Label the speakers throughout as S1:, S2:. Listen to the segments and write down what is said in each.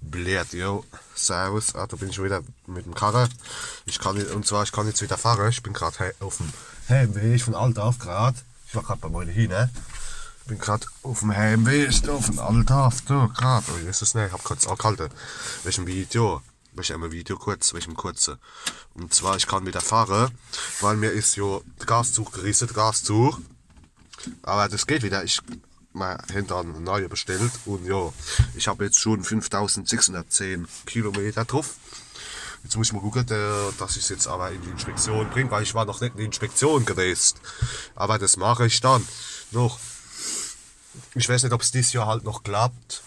S1: Blöd, yo. Servus. Da bin ich schon wieder mit dem Karre. Ich kann jetzt wieder fahren. Ich bin gerade auf dem Heimweg von Altdorf gerade. Ich war gerade bei meiner Hine. Ich bin gerade auf dem Heimweg von Altdorf. Gerade. Oh, Jesus, ne, ich hab kurz angehalten. Welchem Video? Welchem kurzen. Und zwar, ich kann wieder fahren, weil mir ist ja der Gaszug gerissen, der Gaszug. Aber das geht wieder. Ich habe dann neue bestellt und ja, ich habe jetzt schon 5610 Kilometer drauf. Jetzt muss ich mal gucken, dass ich es jetzt aber in die Inspektion bringe, weil ich war noch nicht in die Inspektion gewesen. Aber das mache ich dann noch. Ich weiß nicht, ob es dieses Jahr halt noch klappt.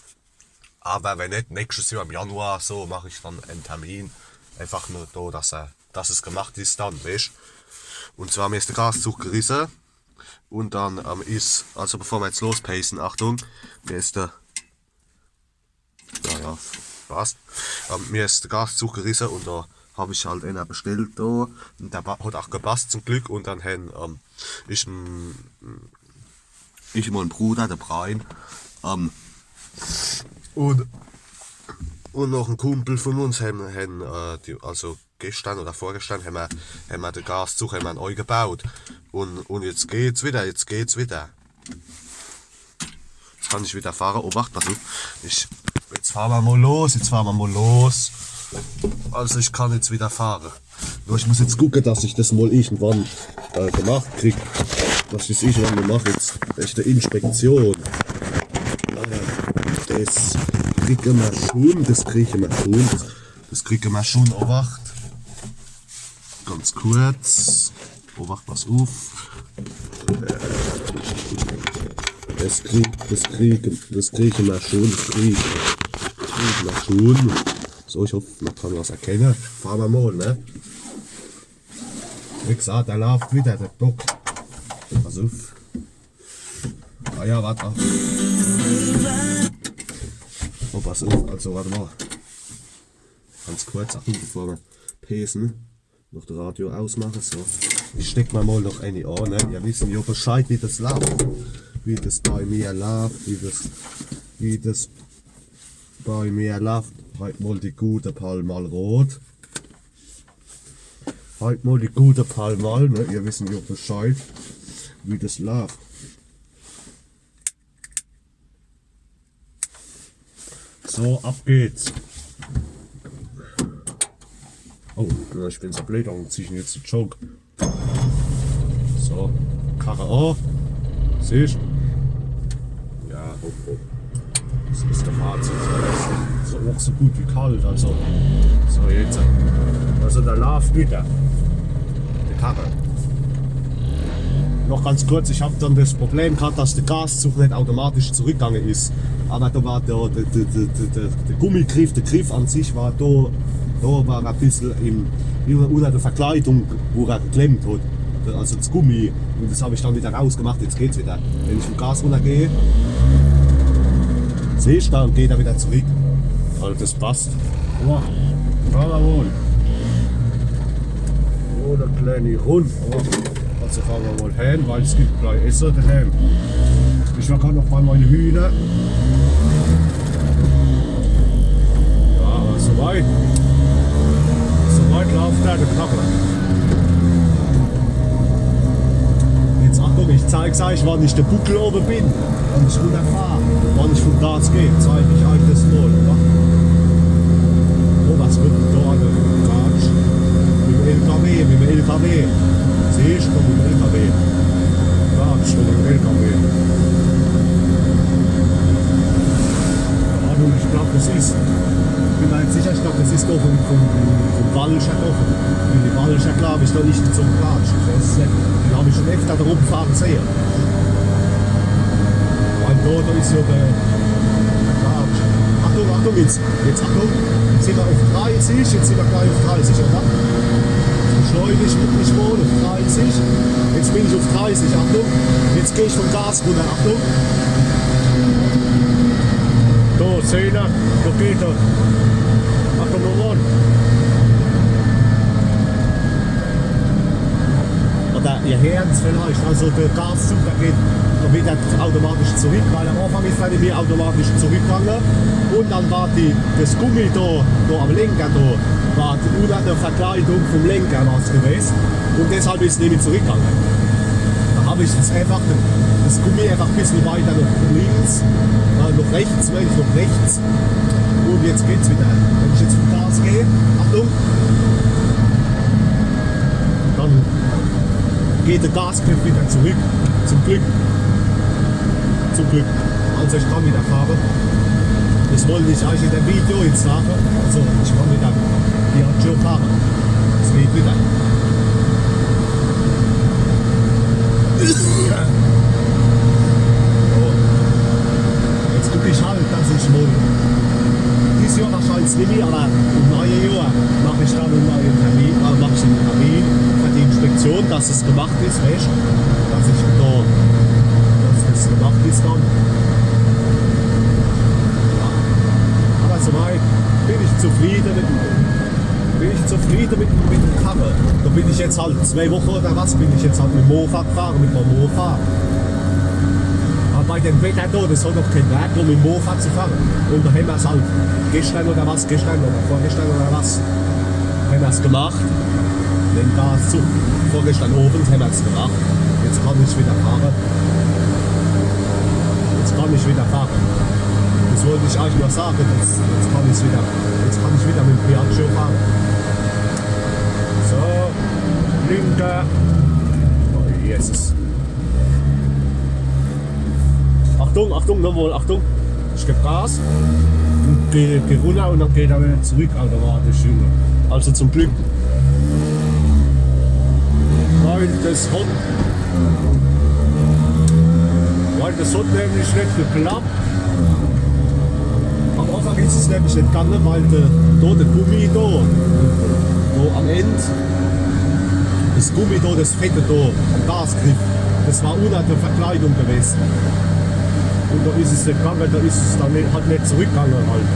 S1: Aber wenn nicht, nächstes Jahr im Januar so mache ich dann einen Termin. Einfach nur da, dass es gemacht ist dann, weißt. Und zwar mir ist der Gaszug gerissen. Und dann ist, also bevor wir jetzt lospacen, Achtung, mir ist der, naja, passt, mir ist der Gaszug gerissen und da habe ich halt einen bestellt da und der hat auch gepasst zum Glück und dann ich und mein Bruder, der Brian, und noch ein Kumpel von uns also gestern oder vorgestern haben wir den Gaszug neu gebaut. Und jetzt geht's wieder. Jetzt kann ich wieder fahren. Obacht, pass auf. Jetzt fahren wir mal los. Also ich kann jetzt wieder fahren. Nur ich muss jetzt gucken, dass ich das mal irgendwann gemacht kriege. Dass ich das irgendwann mache. Jetzt ist die Inspektion. Das kriegen wir schon. Obacht. Ganz kurz. Obacht, pass auf. Das kriegen wir schon. So, ich hoffe, man kann was erkennen. Fahren wir mal, ne? Wie gesagt, da läuft wieder der Bock. Pass auf. Ah ja, warte. Oh, pass auf, also warte mal. Ganz kurz, Achtung, bevor wir pesen. Noch das Radio ausmachen, so. Ich steck mal noch eine an, ne? Ihr wisst ja Bescheid, wie das läuft. Wie das bei mir läuft, wie das bei mir läuft. Heute mal die gute Palmal Rot. Ne? Ihr wisst ja Bescheid, wie das läuft. So, ab geht's. Oh, ich bin so blöd, dann ziehe ich jetzt den Joke. So, Karre an. Siehst du? Ja, hopp. Das ist der Fazit. So auch so gut wie kalt. Also, so jetzt. Also, der läuft wieder. Die Karre. Noch ganz kurz, ich habe dann das Problem gehabt, dass der Gaszug nicht automatisch zurückgegangen ist. Aber da war der Gummigriff, der Griff an sich war da war ein bisschen unter der Verkleidung, wo er geklemmt hat. Also das Gummi. Und das habe ich dann wieder rausgemacht, jetzt geht's wieder. Wenn ich vom Gas runtergehe, siehst du, dann geht er wieder zurück. Also das passt. Oh, fahren wir wohl. Oh, der kleine Hund. Oh. Also fahren wir mal hin, weil es gibt gleich Essen daheim. Ich war gerade noch bei meinen Hühnern. Ja, aber soweit läuft der Karre. Jetzt Achtung, ich zeige euch, wann ich den Buckel oben bin. Wann ich runterfahre. Wann ich vom Gas gehe, zeige ich euch das mal. Oder? Oh, was wird denn da an der Gatsch? Mit dem LKW. Siehst du, mit dem LKW. Gatsch, mit dem LKW. Ja, du, ich glaube, das ist. Ich bin mir nicht sicher, ich glaube, das ist doch vom Wallischer offen. Die Wallischer, glaube ich, da nicht zum Gatsch. Ich weiß es nicht. Den habe ich schon öfter da rumfahren sehen. Weil da ist ja der Gatsch. Achtung, jetzt Achtung. Sind wir auf 30, jetzt sind wir gleich auf 30, oder? Beschleunigt wirklich mal auf 30. Jetzt bin ich auf 30, Achtung. Jetzt gehe ich vom Gas runter, Achtung. Da, seht ihr, da geht er. Achtung, noch an. ihr hört es vielleicht, also der Gaszug, da wird er automatisch zurück, weil am Anfang ist er mir automatisch zurückgegangen und dann war das Gummi da am Lenker, da war unter der Verkleidung vom Lenker was gewesen und deshalb ist es nicht mehr zurückgegangen. Da habe ich das Gummi einfach ein bisschen weiter nach links, nach rechts, nach rechts und jetzt geht's wieder. Wenn ich jetzt vom Gas gehe, Achtung, dann geht der Gasgriff wieder zurück. Zum Glück. Zum Glück. Also ich kann wieder fahren. Das wollte ich euch in dem Video jetzt sagen. Also ich kann wieder Piaggio fahren. Es geht wieder. So. Jetzt gucke ich halt, dass ich wohl dieses Jahr wahrscheinlich nicht mehr, aber im neuen Jahr mache ich dann einen neuen Termin, mache ich einen Termin für die Inspektion, dass es gemacht ist, weißt du? Dass das gemacht ist dann. Ja. Aber soweit bin ich zufrieden mit dem Karre. Da bin ich jetzt halt 2 Wochen oder was, bin ich jetzt halt mit dem Mofa gefahren, mit meinem Mofa. Bei dem Wetter da, das hat doch keinen Wert, um mit dem Mofa zu fahren. Und da haben wir es halt gestern oder vorgestern oder was, haben wir es gemacht. Den Gaszug, vorgestern Abend haben wir es gemacht. Jetzt kann ich wieder fahren. Das wollte ich euch nur sagen, jetzt kann ich wieder mit dem Piaggio fahren. So, linker. Oh Jesus. Achtung, nochmal, Achtung. Ich gebe Gas und gehe runter und dann geht er wieder zurück automatisch. Also zum Glück. Weil das hat nämlich nicht geklappt. Am Anfang ist es nämlich nicht gegangen, weil der Gummi da am Ende, das Gummi da, das Fette da am Gasgriff, das war unter der Verkleidung gewesen. Und da ist es nicht gegangen, da ist es dann nicht zurückgegangen halt.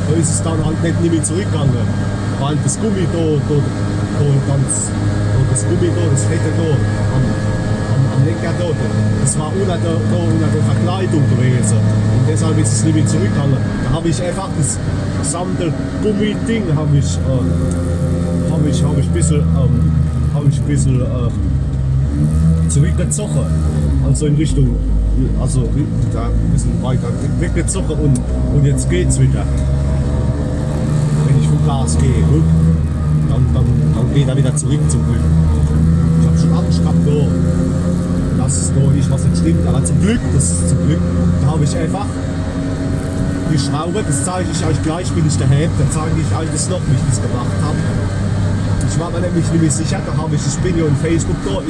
S1: Da ist es dann halt nicht mehr zurückgegangen, weil das Gummi das Fette da am Lenker da, das war unter der Verkleidung gewesen. Und deshalb ist es nicht mehr zurückgegangen. Da habe ich einfach das gesamte Gummi-Ding ein bisschen zurückgezogen. Also in Richtung, da ein bisschen weiter weggezogen und jetzt geht's wieder. Wenn ich vom Gas gehe, dann geht er wieder zurück zum Glück. Ich habe schon Angst gehabt, dass es da nicht was nicht stimmt, aber zum Glück, da habe ich einfach die Schraube, das zeige ich euch gleich, bin ich daheim, da zeige ich euch das noch, wie ich das gemacht habe. Ich war mir nämlich nicht sicher, ich bin ja in Facebook da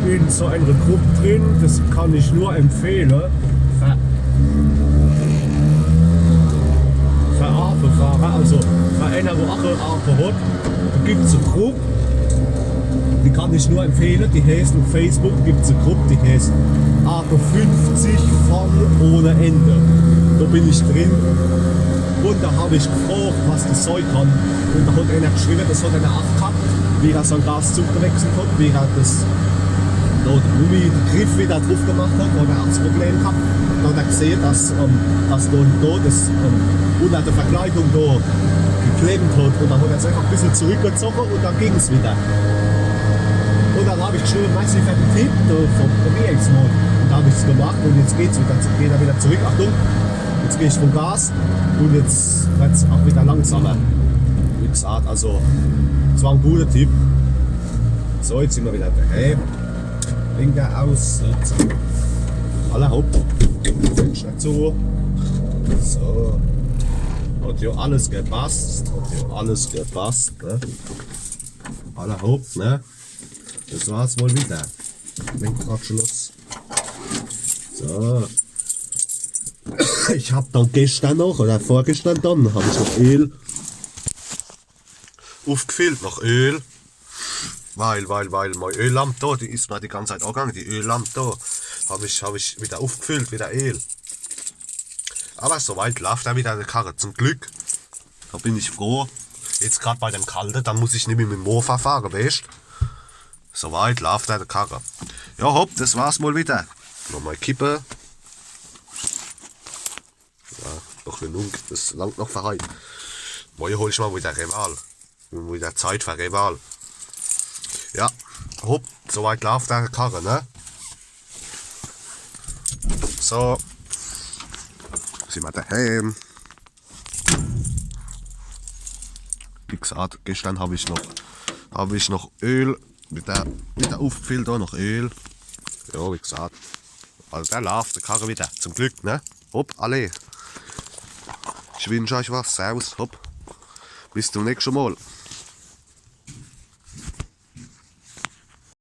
S1: in so einer Gruppe drin, das kann ich nur empfehlen. Für Ape-Fahrer, also für einer, der auch eine Ape hat, da gibt es eine Gruppe, die kann ich nur empfehlen, die heißt auf Facebook, gibt es eine Gruppe, die heißt Ape 50 fahren ohne Ende. Da bin ich drin und da habe ich gefragt, was das sein kann. Und da hat einer geschrieben, das hat einer auch gehabt, wie er seinen Gaszug gewechselt hat, wie er den Griff wieder drauf gemacht hat, da hat er auch das Problem gehabt. Da hat er gesehen, dass das unter der Verkleidung da geklemmt hat und dann hat er es einfach ein bisschen zurückgezogen und dann ging es wieder. Und dann habe ich geschrieben, weißt du, für den Tipp, probiere ich es mal. Und da habe ich es gemacht und jetzt geht er wieder zurück. Achtung, jetzt gehe ich vom Gas und jetzt wird es auch wieder langsamer. Wie gesagt, also es war ein guter Tipp. So, jetzt sind wir wieder daheim. Linker aus. Alle Haupt. Fenster zu. So. Hat ja alles gepasst. Ne? Alle Haupt, ne? Das war's wohl wieder. Lenkradschluss. So. Ich habe dann gestern noch, oder vorgestern dann, habe ich noch Öl aufgefüllt, noch Öl. Weil meine Öllampe da, die ist mir die ganze Zeit angegangen, die Öllampe da, habe ich wieder aufgefüllt, wieder Öl. Aber soweit läuft er wieder eine Karre, zum Glück. Da bin ich froh. Jetzt gerade bei dem Kalten, dann muss ich nicht mehr mit dem Mofa fahren, weißt du? Soweit läuft der Karre. Ja, hopp, das war's mal wieder. Nochmal kippen. Ja, noch genug, das langt noch für heute. Morgen hol ich mal wieder Reval. Wieder Zeit für Reval. Ja, hopp, soweit läuft der Karre, ne? So. Sind wir daheim. Wie gesagt, gestern habe ich noch Öl. Wieder aufgefüllt, da noch Öl. Ja, wie gesagt. Also der läuft, der Karre wieder. Zum Glück, ne? Hopp, alle. Ich wünsche euch was. Servus, hopp. Bis zum nächsten Mal.